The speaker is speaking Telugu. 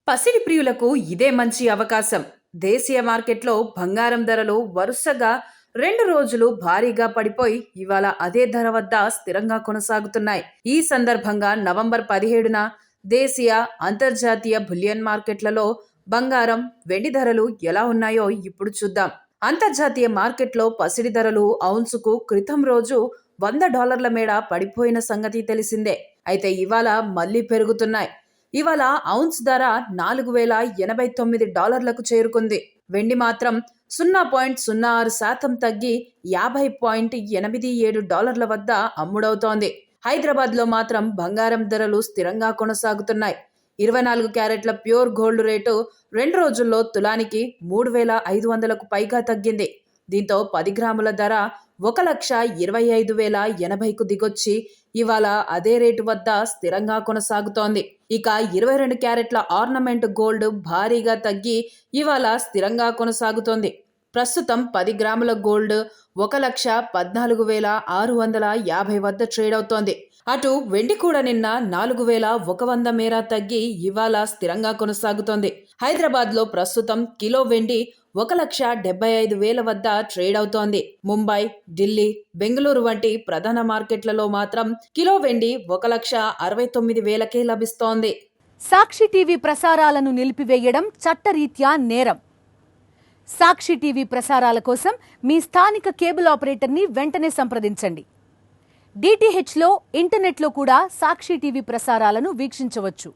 పసిడి ప్రియులకు ఇదే మంచి అవకాశం. దేశీయ మార్కెట్లో బంగారం ధరలు వరుసగా 2 రోజులు భారీగా పడిపోయి ఇవాళ అదే ధర వద్ద స్థిరంగా కొనసాగుతున్నాయి. ఈ సందర్భంగా నవంబర్ 17న దేశీయ, అంతర్జాతీయ బులియన్ మార్కెట్లలో బంగారం, వెండి ధరలు ఎలా ఉన్నాయో ఇప్పుడు చూద్దాం. అంతర్జాతీయ మార్కెట్లో పసిడి ధరలు ఔన్సుకు క్రితం రోజు $100 మేడ పడిపోయిన సంగతి తెలిసిందే. అయితే ఇవాళ మళ్లీ పెరుగుతున్నాయి. ఇవాళ ఔన్స్ ధర $4,089లకు చేరుకుంది. వెండి మాత్రం 0.06% తగ్గి $50.87 వద్ద అమ్ముడవుతోంది. హైదరాబాద్లో మాత్రం బంగారం ధరలు స్థిరంగా కొనసాగుతున్నాయి. 24 క్యారెట్ల ప్యూర్ గోల్డ్ రేటు 2 రోజుల్లో తులానికి 3,500కు పైగా తగ్గింది. దీంతో 10 గ్రాముల ధర 1,25,080కు దిగొచ్చి ఇవాళ అదే రేటు వద్ద స్థిరంగా కొనసాగుతోంది. ఇక 22 క్యారెట్ల ఆర్నమెంట్ గోల్డ్ భారీగా తగ్గి ఇవాళ స్థిరంగా కొనసాగుతోంది. ప్రస్తుతం 10 గ్రాముల గోల్డ్ 1,14,650 వద్ద ట్రేడ్ అవుతోంది. అటు వెండి కూడా నిన్న 4,100 మేర తగ్గి ఇవాళ స్థిరంగా కొనసాగుతోంది. హైదరాబాద్లో ప్రస్తుతం కిలో వెండి 1,75,000 వద్ద ట్రేడ్ అవుతోంది. ముంబై, ఢిల్లీ, బెంగళూరు వంటి ప్రధాన మార్కెట్లలో మాత్రం కిలో వెండి 1,69,000కే లభిస్తోంది. సాక్షి టీవీ ప్రసారాలను నిలిపివేయడం చట్టరీత్యా నేరం. సాక్షి టీవీ ప్రసారాల కోసం మీ స్థానిక కేబుల్ ఆపరేటర్ని వెంటనే సంప్రదించండి. DTHలో, ఇంటర్నెట్లో కూడా సాక్షి టీవీ ప్రసారాలను వీక్షించవచ్చు.